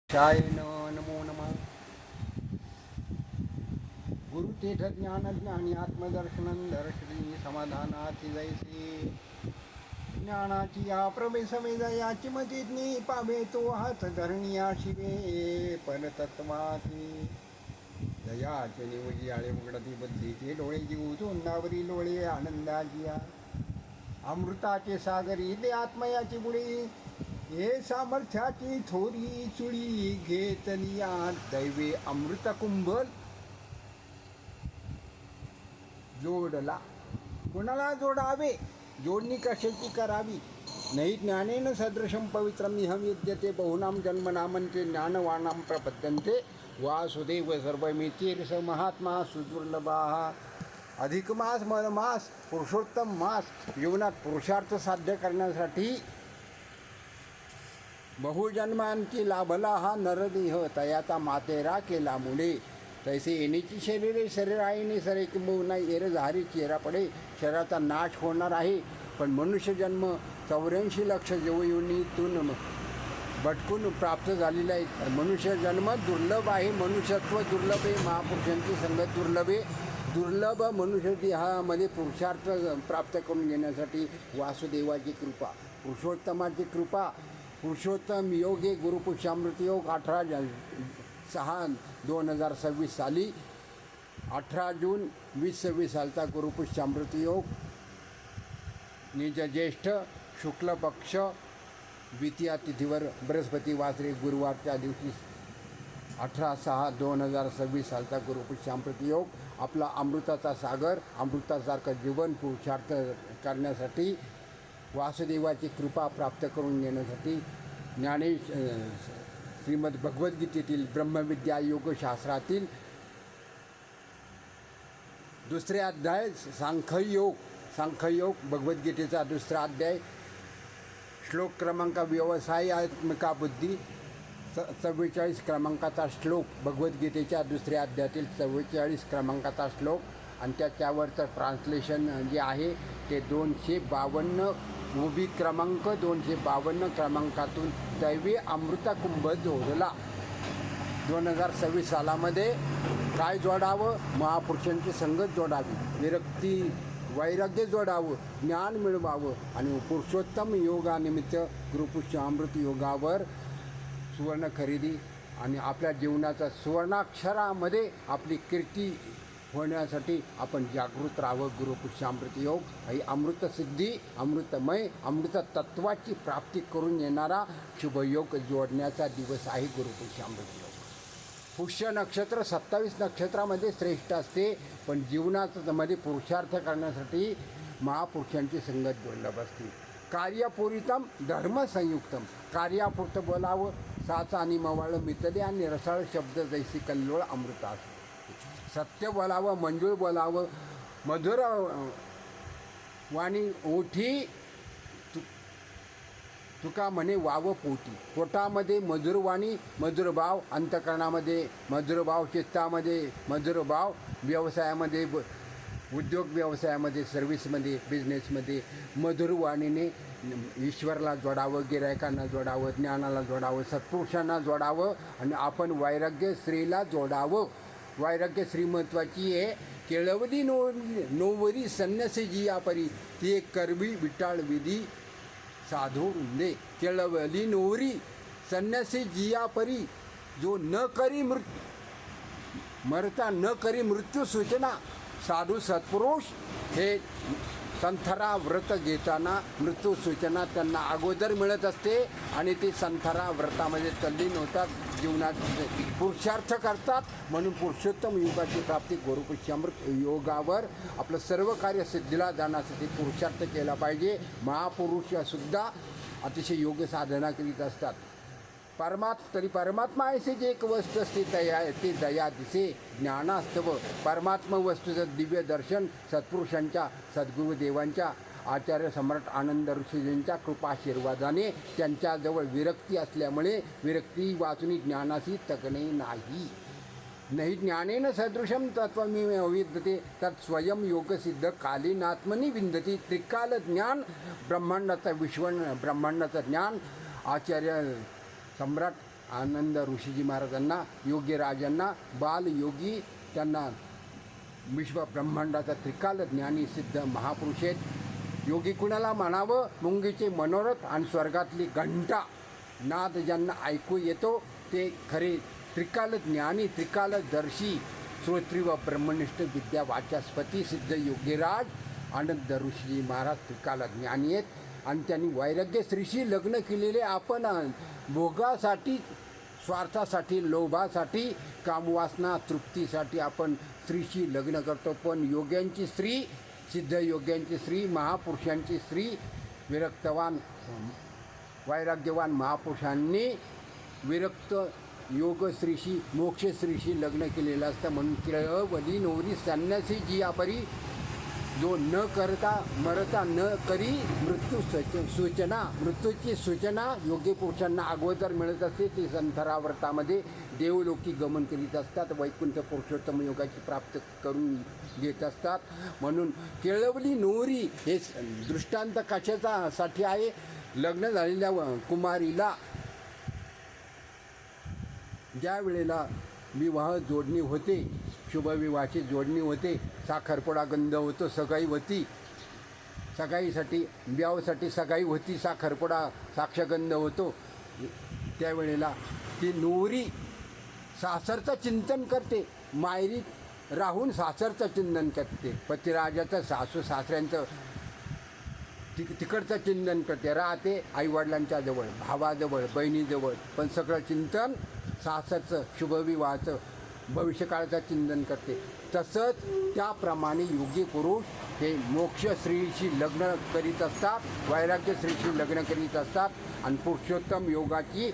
शायन नमो नमः. गुरुतीर्थ ज्ञान ज्ञानी आत्मदर्शनं दर्शनी समाधानाची जैसी ज्ञानाची या प्रवेशमेजयाची मतीतनी पावे तो हात धरणिया शिवे परतत्वाती दयाचे निवजी आळे उघडती बदलीचे डोळे जीव तोंडावरी लोळे आनंदाजिया अमृताचे सागरी ते आत्मयाची बुडी हे सामर्थ्याची थोरी चुळी घेतलिया दैवे अमृत कुंभल जोडला. कोणाला जोडावे, जोडणी कशाची करावी. नाही ज्ञानेन सदृशं पवित्रं इहं विद्यते बहुनां जन्मनामन्ते ज्ञानवानां प्रपद्यन्ते वासुदेव सर्वमितीर्ष महात्मा सुदुर्लभाः. अधिक मास मास पुरुषोत्तम मास जीवनात पुरुषार्थ साध्य करण्यासाठी बहुजन्मांची लाभला हा नरदेह तयाचा मातेरा केला मुले तैसे येण्याची शरीरे शरीर आहे सरे किंबहुना एरज हारी चेहरा पडे. शरीराचा नाश होणार आहे, पण मनुष्य जन्म 84 लक्ष जीवयोनीतून भटकून प्राप्त झालेला आहे. मनुष्य जन्म दुर्लभ आहे, मनुष्यत्व दुर्लभ आहे, महापुरुषांची संगत दुर्लभ आहे. दुर्लभ मनुष्य देहामध्ये पुरुषार्थ प्राप्त करून घेण्यासाठी वासुदेवाची कृपा, पुरुषोत्तमाची कृपा. पुरुषोत्तम योग हे गुरुपुष्यामृत योग 18/6/2026 साली 18 जून 2026 सालचा गुरुपुष्यामृत योग निज ज्येष्ठ शुक्ल पक्ष द्वितीया तिथीवर बृहस्पती वासरे गुरुवारच्या दिवशी 18/6/2026 सालचा गुरुपुष्यामृत योग आपला अमृताचा सागर, अमृतासारखं जीवन पुरुषार्थ करण्यासाठी वासुदेवाची कृपा प्राप्त करून घेण्यासाठी ज्ञानेश श्रीमद भगवद्गीतेतील ब्रह्मविद्या योगशास्त्रातील दुसरे अध्याय सांख्ययोग भगवद्गीतेचा दुसरा अध्याय श्लोक क्रमांक व्यवसायात्मिका बुद्धी 44 क्रमांकाचा श्लोक भगवद्गीतेच्या दुसऱ्या अध्यायातील 44 क्रमांकाचा श्लोक आणि त्याच्यावरचं ट्रान्सलेशन जे आहे ते 252 उभी क्रमांक 252 क्रमांकातून दैवी अमृतकुंभ जोडला. 2026 सालामध्ये काय जोडावं, महापुरुषांची संगत जोडावी, वैराग्य जोडावं, ज्ञान मिळवावं आणि पुरुषोत्तम योगानिमित्त गुरुपुष्यामृत योगावर सुवर्ण खरेदी आणि आपल्या जीवनाचा सुवर्णाक्षरामध्ये आपली कीर्ती होण्यासाठी आपण जागृत राहावं. गुरुपुष्यामृत योग ही अमृतसिद्धी, अमृतमय, अमृत तत्वाची प्राप्ती करून येणारा शुभयोग जोडण्याचा दिवस आहे गुरुपुष्यामृत योग. पुष्य नक्षत्र 27 नक्षत्रामध्ये श्रेष्ठ असते, पण जीवनामध्ये पुरुषार्थ करण्यासाठी महापुरुषांची संगत दुर्लभ असते. कार्यपूरितम धर्मसंयुक्तम, कार्यापुरतं बोलावं, साचा आणि मवाळ मितले आणि रसाळ शब्द जैसी कल्लोळ अमृतास. सत्य बोलावं, मंजूळ बोलावं, मधुर वाणी ओठी तुका म्हणे वाव पोटी. पोटामध्ये मधुर वाणी, मधुर भाव, अंतकरणामध्ये मधुर भाव, चित्तामध्ये मधुर भाव, व्यवसायामध्ये उद्योग व्यवसायामध्ये सर्व्हिसमध्ये बिझनेसमध्ये मधुर वाणीने ईश्वरला जोडावं, गिरायकांना जोडावं, ज्ञानाला जोडावं, सत्पुरुषांना जोडावं आणि आपण वैराग्य स्त्रीला जोडावं. वैराग्य श्री महत्त्वाची आहे. केळवली नोवरी संन्यासी जिया परी ते करवी विटाळ विधी साधू रुंदे. केळवली नोवरी संन्यासी जिया परी जो न करी मरता न करी मृत्यू सूचना. साधू सत्पुरुष हे संथरा व्रत घेताना मृत्यू सूचना त्यांना अगोदर मिळत असते आणि ते संथरा व्रतामध्ये तल्लीन होतात, जीवनात पुरुषार्थ करतात. म्हणून पुरुषोत्तम योगाची प्राप्ती गुरुपुष्यामृत योगावर आपलं सर्व कार्य सिद्धीला जाण्यासाठी पुरुषार्थ केला पाहिजे. महापुरुषसुद्धा अतिशय योग साधना करीत असतात. परमात्मा ऐसे जे एक वस्तू असते ते दया दिसे ज्ञानास्तव. परमात्मा वस्तूचं दिव्य दर्शन सत्पुरुषांच्या, सद्गुरुदेवांच्या, आचार्य सम्राट आनंद ऋषीजींच्या कृपाशीर्वादाने त्यांच्याजवळ विरक्ती असल्यामुळे विरक्ती वाचून ज्ञानाशी तकणे नाही. नाही ज्ञानेन सदृशं तत्त्वमेव विद्यते तत् स्वयं योगसिद्ध कालीनात्मनी विंदती. त्रिकाल ज्ञान ब्रह्मांडाचं ज्ञान आचार्य सम्राट आनंद ऋषीजी महाराजांना, योगीराजांना बालयोगी, त्यांना विश्व ब्रह्मांडाचा त्रिकाल ज्ञानी सिद्ध महापुरुष आहेत. योगी कुणाला म्हणावं? मुंगीचे मनोरथ आणि स्वर्गातली घंटा नाद ज्यांना ऐकू येतो ते खरे त्रिकाल ज्ञानी, त्रिकालदर्शी, श्रोत्री व ब्रह्मनिष्ठ विद्या वाचस्पती सिद्ध योगीराज आनंद ऋषीजी महाराज त्रिकाल ज्ञानी आहेत. आणि त्यांनी वैराग्य स्त्रीशी लग्न केलेले. आपण भोगासाठी, स्वार्थासाठी, लोभासाठी, कामवासना तृप्तीसाठी आपण स्त्रीशी लग्न करतो. पण योग्यांची स्त्री, सिद्ध योग्यांची स्त्री, महापुरुषांची स्त्री, विरक्तवान वैराग्यवान महापुरुषांनी विरक्त योग स्त्रीशी, मोक्ष स्त्रीशी लग्न केलेलं असतं. म्हणून केळवली नवरी संन्यासी जी आपरी, जो न करता मरता न करी मृत्यू सूचना, मृत्यूची सूचना योग्य पुरुषांना अगोदर मिळत असते. ते संथराव्रतामध्ये देवलोकी गमन करीत असतात, वैकुंठ पुरुषोत्तम योगाची प्राप्त करून घेत असतात. म्हणून केळवली नवरी हे दृष्टांत कशाचा साठी आहे? लग्न झालेल्या कुमारीला ज्या वेळेला विवाह जोडणी होते, शुभविवाहाची जोडणी होते, साखरपुडा गंध होतो, सगाई होती, सगाईसाठी ब्यावसाठी सगाई होती, साखरपुडा साक्षगंध होतो, त्यावेळेला ती नवरी सासरचं चिंतन करते. मायरी राहून सासरचं चिंतन करते. पतिराजाचं, सासू सासऱ्यांचं तिकडचं चिंतन करते. राहते आईवडिलांच्या जवळ, भावाजवळ, बहिणीजवळ, पण सगळं चिंतन सासरचं, शुभविवाहाचं, भविष्यकाळाचं चिंतन करते. तसंच त्याप्रमाणे योगी पुरुष हे मोक्ष स्त्रीशी लग्न करीत असतात, वैराग्य स्त्रीशी लग्न करीत असतात आणि पुरुषोत्तम योगाची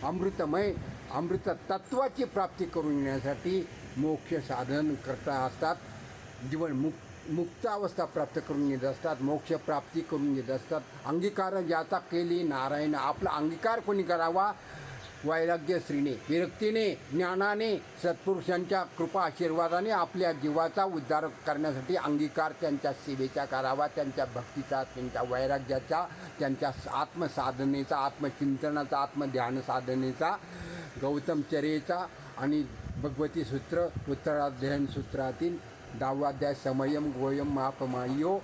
अमृतमय अमृत तत्वाची प्राप्ती करून येण्यासाठी मोक्ष साधन करता असतात. जीवन मुक्त अवस्था प्राप्त करून घेत असतात, मोक्ष प्राप्ती करून घेत असतात. अंगीकार ज्याचा केली नारायण, आपला अंगीकार कोणी करावा? वैराग्य स्त्रीने, विरक्तीने, ज्ञानाने, सत्पुरुषांच्या कृपा आशीर्वादाने आपल्या जीवाचा उद्धार करण्यासाठी अंगीकार त्यांच्या सेवेचा करावा, त्यांच्या भक्तीचा, त्यांच्या वैराग्याचा, त्यांच्या आत्मसाधनेचा, आत्मचिंतनाचा, आत्मध्यान साधनेचा, गौतमचर्येचा आणि भगवती सूत्र उत्तराध्ययन सूत्रातील 10वा अध्याय समयम गोयम मापमायो,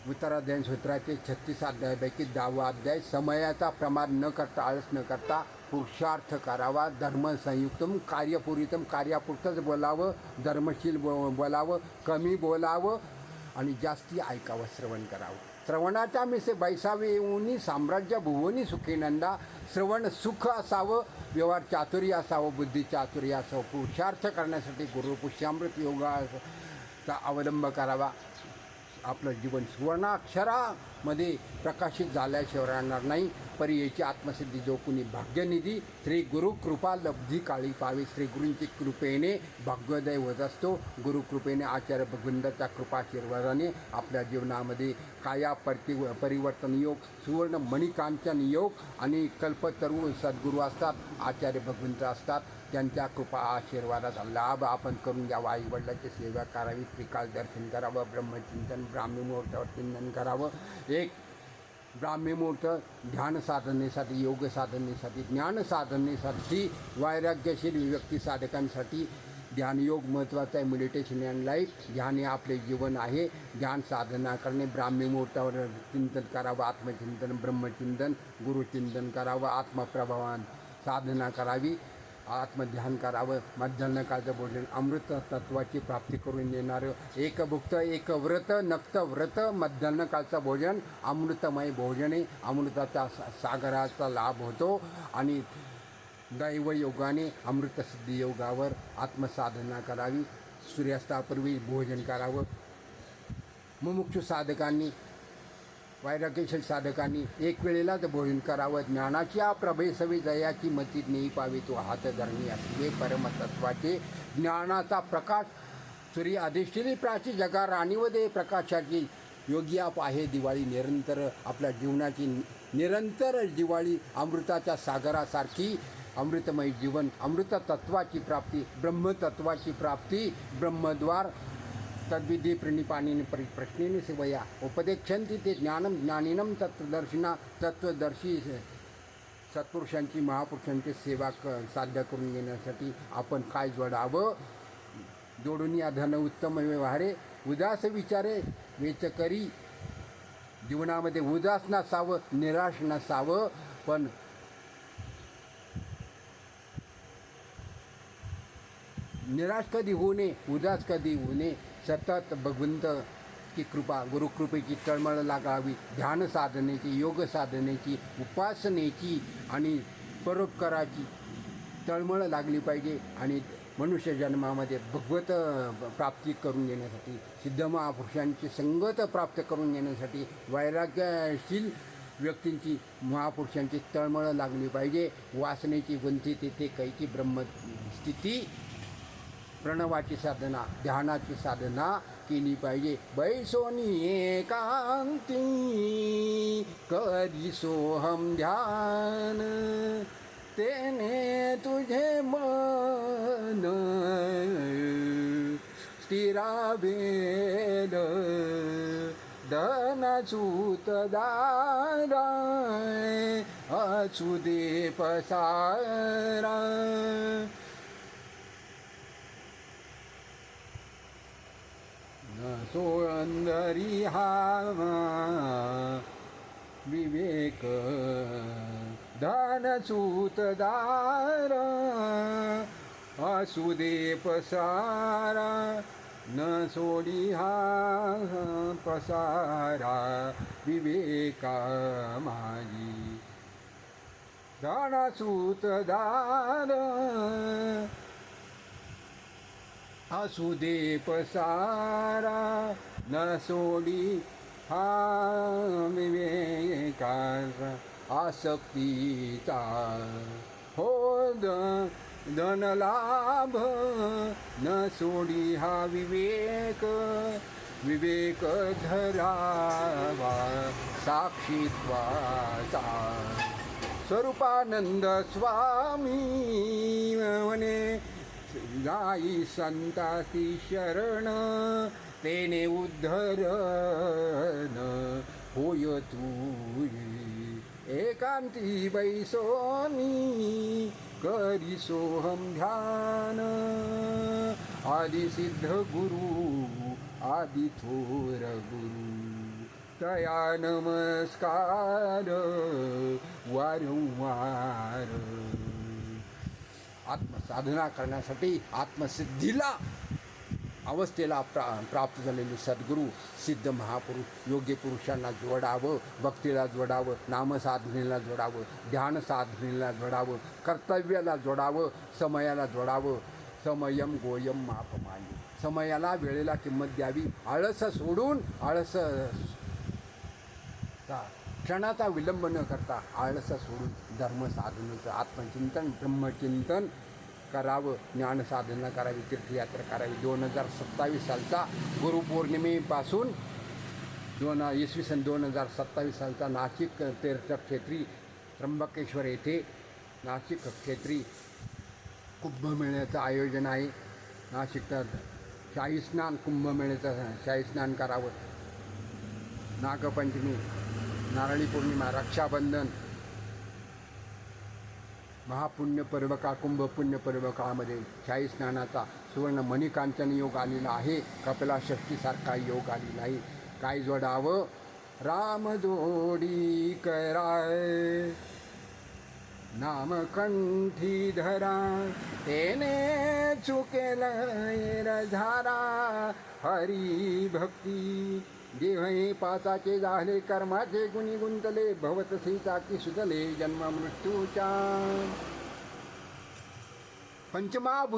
उत्तराध्ययन सूत्राचे 36 अध्यायापैकी 10वा अध्याय, समयाचा प्रमाद न करता, आळस न करता पुरुषार्थ करावा. धर्मसंयुक्तम कार्यपुरितम, कार्यापुरतंच बोलावं, धर्मशील बोलावं, कमी बोलावं आणि जास्ती ऐकावं, श्रवण करावं. श्रवणाच्या मिसे बैसावे येऊनी साम्राज्य भुवनी सुखीनंदा. श्रवण सुख असावं, व्यवहार चातुर्य असावं, बुद्धी चातुर्य असावं. पुरुषार्थ करण्यासाठी गुरुपुष्यामृत योगाचा अवलंब करावा. आपलं जीवन सुवर्णाक्षरामध्ये प्रकाशित झाल्याशिवाय राहणार नाही. परी याची आत्मसिद्धी जो कुणी भाग्यनिधी श्री गुरु कृपा लब्धी काळी पावी. श्री गुरूंची कृपेने भाग्योदय होत असतो. गुरुकृपेने आचार्य भगवंताच्या कृपाशीर्वादाने आपल्या जीवनामध्ये काया परिवर्तन योग, सुवर्ण मणिकांचन योग आणि कल्पतरू सद्गुरू असतात, आचार्य भगवंत असतात. त्यांच्या कृपा आशीर्वादाचा लाभ आपण करून घ्यावा. आईवडिलाची सेवा करावी, त्रिकाल दर्शन करावं, ब्रह्मचिंतन ब्राह्मी मुहूर्तावर चिंतन करावं. एक ब्राह्मी मुहूर्त ध्यान साधनेसाठी, योग साधनेसाठी, ज्ञान साधनेसाठी, वैराग्यशील व्यक्ती साधकांसाठी ध्यानयोग महत्त्वाचा आहे. मेडिटेशन अँड लाईफ, ध्यान हे आपले जीवन आहे. ध्यान साधना करणे, ब्राह्मी मुहूर्तावर चिंतन करावं, आत्मचिंतन, ब्रह्मचिंतन, गुरुचिंतन करावं, आत्मप्रभावान साधना करावी, आत्मध्यान करावं. मध्यान्हकाळचं भोजन अमृत तत्वाची प्राप्ती करून देणारं एक भुक्त एक व्रत नक्त व्रत. मध्यान्हकाळचं भोजन अमृतमय भोजन आहे. अमृताच्या सागराचा लाभ होतो आणि दैवयोगाने अमृतसिद्धी योगावर आत्मसाधना करावी. सूर्यास्तापूर्वी भोजन करावं. मुमुक्षु साधकांनी, वैराग्यशील साधकांनी एक वेळेलाच भोजन करावं. ज्ञानाच्या प्रभेसवी जयाची मती नेई पावी, तो हात धरणी असले परमतत्वाचे. ज्ञानाचा प्रकाश सूर्य अधिष्ठिली प्राची जगा राणीव दे प्रकाशाची. योगी आप आहे दिवाळी निरंतर, आपल्या जीवनाची निरंतर दिवाळी अमृताच्या सागरासारखी. अमृतमय जीवन, अमृत तत्वाची प्राप्ती, ब्रह्मतत्वाची प्राप्ती, ब्रह्मद्वार तद्विधी प्रणिपाणीने प्रश्नेने सेवया उपदेक्षन्ति ते ज्ञानम ज्ञानिनम तत्वदर्शिना. तत्वदर्शी सत्पुरुषांची महापुरुषांची सेवा साध्य करून घेण्यासाठी आपण काय जोडावं? जोडून या धन उत्तम व्यवहारे उदास विचारे वेच करी. जीवनामध्ये उदास नसावं, निराश नसावं, पण निराश कधी होऊ नये, उदास कधी होऊ नये. सतत भगवंत की कृपा, गुरुकृपेची तळमळ लागावी. ध्यान साधनेची, योग साधनेची, उपासनेची आणि परोपकाराची तळमळ लागली पाहिजे. आणि मनुष्य जन्मामध्ये भगवत प्राप्ती करून घेण्यासाठी, सिद्ध महापुरुषांची संगत प्राप्त करून घेण्यासाठी वैराग्यशील व्यक्तींची, महापुरुषांची तळमळ लागली पाहिजे. वासनेची वंती तेथे कैची ब्रह्मस्थिती. प्रणवाची साधना, ध्यानाची साधना केली पाहिजे. बैसोनी एकांती करी सोहम ध्यान, तेने तुझे मन स्थिरावेल. धनसूत दारा असू दे पसारा. सोळंदरी हा विवेक, धनसूत दार असू दे पसारा. न सोडी हा पसारा विवेका माझी. धनसूत दार असू दे पसारा. न सोडी हा विवेकाचा आसक्तीचा. हो धनलाभ न सोडी हा विवेक. विवेक धरावा साक्षीत्वाचा. स्वरूपानंद स्वामी म्हणे जाई संतासी शरण, तेने उद्धरण होय तुझी. एकांती बैसोनी करी सोहम ध्यान, आदि सिद्ध गुरु आदि थोर गुरु. तया नमस्कार वारंवार. आत्मसाधना करण्यासाठी आत्मसिद्धीला अवस्थेला प्राप्त झालेले सद्गुरू, सिद्ध महापुरुष, योग्य पुरुषांना जोडावं. भक्तीला जोडावं, नामसाधनेला जोडावं, ध्यान साधनेला जोडावं, कर्तव्याला जोडावं, समयाला जोडावं. समयम गोयम मापमानी. समयाला, वेळेला किंमत द्यावी. आळस सोडून, क्षणाचा विलंब न करता आळस सोडून धर्मसाधनेचं आत्मचिंतन, ब्रह्मचिंतन करावं. ज्ञानसाधना करावी, तीर्थयात्रा करावी. 2027 सालचा गुरुपौर्णिमेपासून इसवी सन 2027 सालचा नाशिक तीर्थक्षेत्री त्र्यंबकेश्वर येथे नाशिक क्षेत्री कुंभमेळ्याचं आयोजन आहे. नाशिकचा शाही स्नान, कुंभमेळ्याचं शाही स्नान करावं. नागपंचमी, नारळी पौर्णिमा, रक्षाबंधन, महापुण्य पर्व काळ, कुंभ पुण्य पर्व काळामध्ये शाही स्नानाचा सुवर्ण मणिकांचन योग आलेला आहे. कपिलाषष्ठीसारखा योग आलेला आहे. काय जोडावं? राम जोडी कराय नामकंठी धरा, तेने चुकेल झारा. हरी भक्ती देवहे पासाचे झाले, कर्माचे गुणी गुंतले. भवतसी चाकी सुचले जन्म मृत्यूच्या. पंचमा